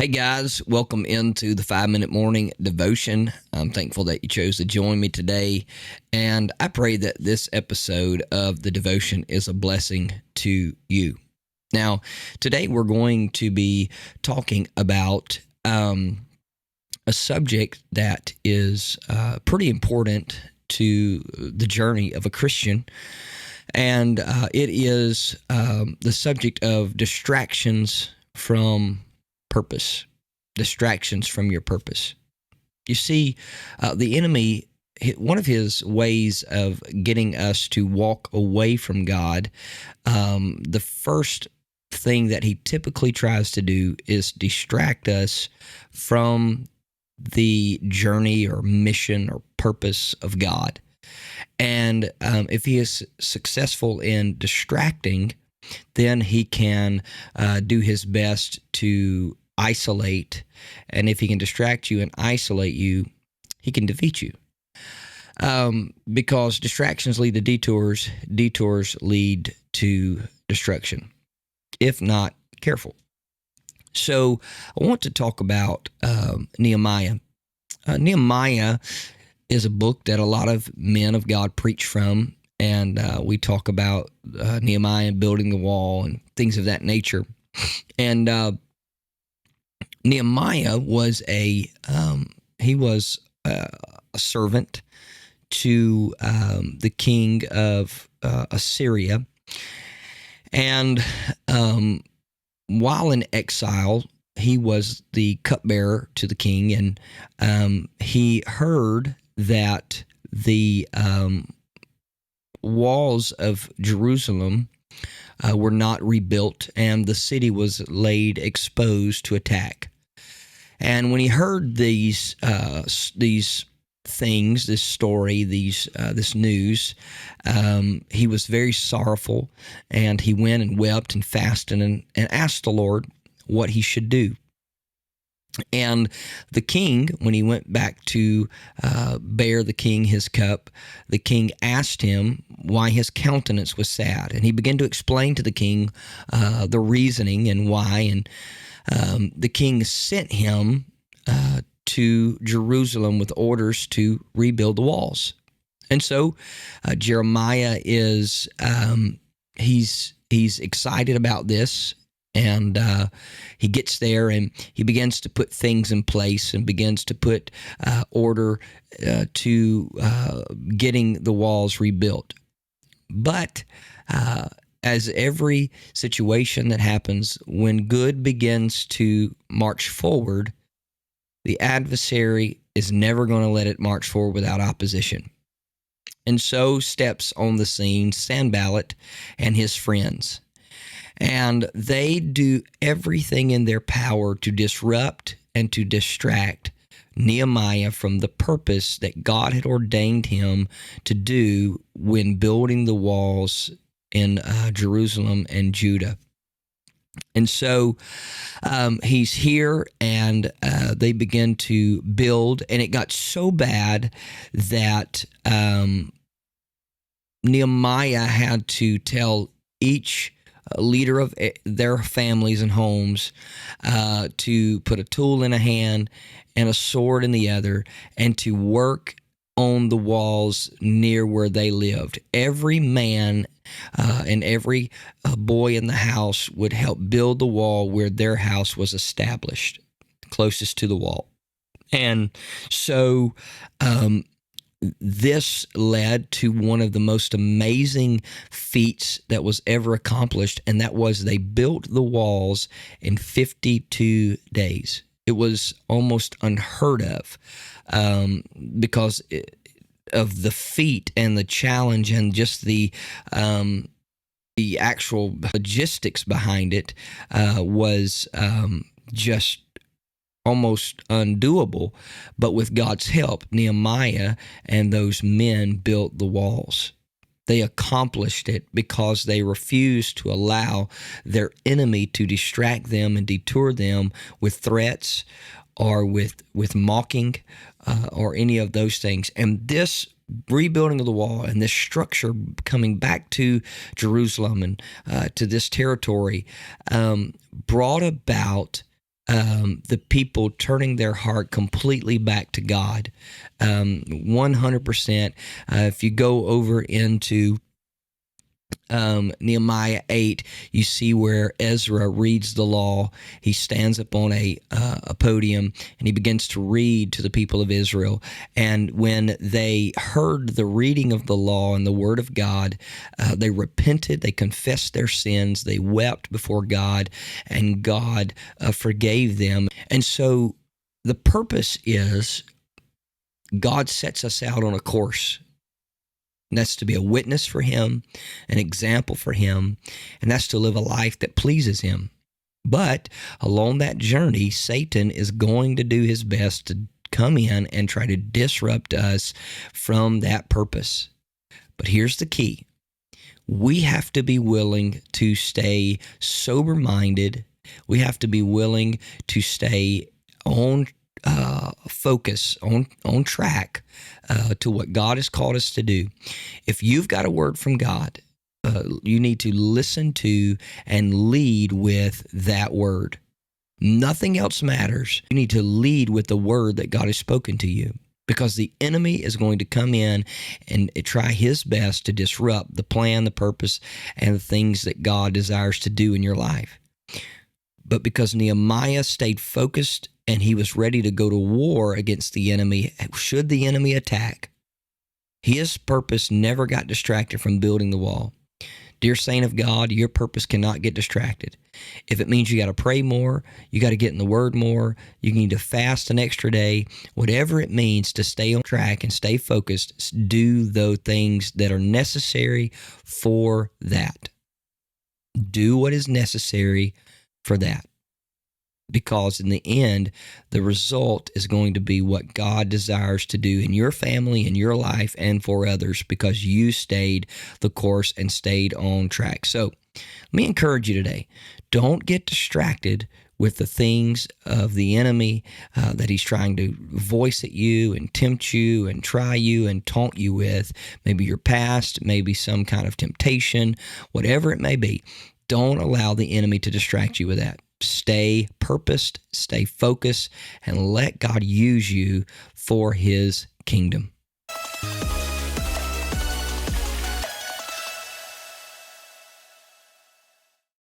Hey guys, welcome into the 5 Minute Morning Devotion. I'm thankful that you chose to join me today, and I pray that this episode of the devotion is a blessing to you. Now, today we're going to be talking about a subject that is pretty important to the journey of a Christian, and it is the subject of distractions from purpose, distractions from your purpose. You see, the enemy, one of his ways of getting us to walk away from God, the first thing that he typically tries to do is distract us from the journey or mission or purpose of God. And if he is successful in distracting, then he can do his best to isolate. And if he can distract you and isolate you, he can defeat you. Because distractions lead to detours, detours lead to destruction, if not careful. So I want to talk about Nehemiah. Nehemiah is a book that a lot of men of God preach from, and we talk about Nehemiah building the wall and things of that nature. And Nehemiah was a servant to the king of Assyria, and while in exile, he was the cupbearer to the king, and he heard that the walls of Jerusalem were not rebuilt, and the city was laid exposed to attack. And when he heard these things, this story, this news, he was very sorrowful, and he went and wept and fasted and asked the Lord what he should do. And the king, when he went back to bear the king his cup, the king asked him why his countenance was sad. And he began to explain to the king the reasoning and why. And the king sent him to Jerusalem with orders to rebuild the walls. And so Jeremiah is he's excited about this. And he gets there and he begins to put things in place and begins to put order to getting the walls rebuilt. But as every situation that happens, when good begins to march forward, the adversary is never going to let it march forward without opposition. And so steps on the scene Sanballat and his friends. And they do everything in their power to disrupt and to distract Nehemiah from the purpose that God had ordained him to do when building the walls in Jerusalem and Judah. And so he's here, and they begin to build, and it got so bad that Nehemiah had to tell each leader of their families and homes to put a tool in a hand and a sword in the other, and to work on the walls near where they lived. Every man and every boy in the house would help build the wall where their house was established, closest to the wall. And so this led to one of the most amazing feats that was ever accomplished, and that was they built the walls in 52 days. It was almost unheard of because of the feat and the challenge and just the actual logistics behind it was just almost undoable. But with God's help, Nehemiah and those men built the walls. They accomplished it because they refused to allow their enemy to distract them and detour them with threats or with mocking or any of those things. And this rebuilding of the wall and this structure coming back to Jerusalem and to this territory brought about the people turning their heart completely back to God. 100%. If you go over into Nehemiah 8, you see where Ezra reads the law. He stands up on a podium and he begins to read to the people of Israel. And when they heard the reading of the law and the word of God, they repented, they confessed their sins, they wept before God, and God forgave them. And so the purpose is God sets us out on a course. And that's to be a witness for him, an example for him, and that's to live a life that pleases him. But along that journey, Satan is going to do his best to come in and try to disrupt us from that purpose. But here's the key. We have to be willing to stay sober-minded. We have to be willing to stay on focus, on track to what God has called us to do. If you've got a word from God, you need to listen to and lead with that word. Nothing else matters. You need to lead with the word that God has spoken to you, because the enemy is going to come in and try his best to disrupt the plan, the purpose, and the things that God desires to do in your life. But because Nehemiah stayed focused and he was ready to go to war against the enemy, should the enemy attack, his purpose never got distracted from building the wall. Dear saint of God, your purpose cannot get distracted. If it means you got to pray more, you got to get in the word more, you need to fast an extra day, whatever it means to stay on track and stay focused, do those things that are necessary for that. Do what is necessary for that. Because in the end, the result is going to be what God desires to do in your family, in your life, and for others, because you stayed the course and stayed on track. So let me encourage you today. Don't get distracted with the things of the enemy that he's trying to voice at you and tempt you and try you and taunt you with. Maybe your past, maybe some kind of temptation, whatever it may be. Don't allow the enemy to distract you with that. Stay purposed, stay focused, and let God use you for his kingdom.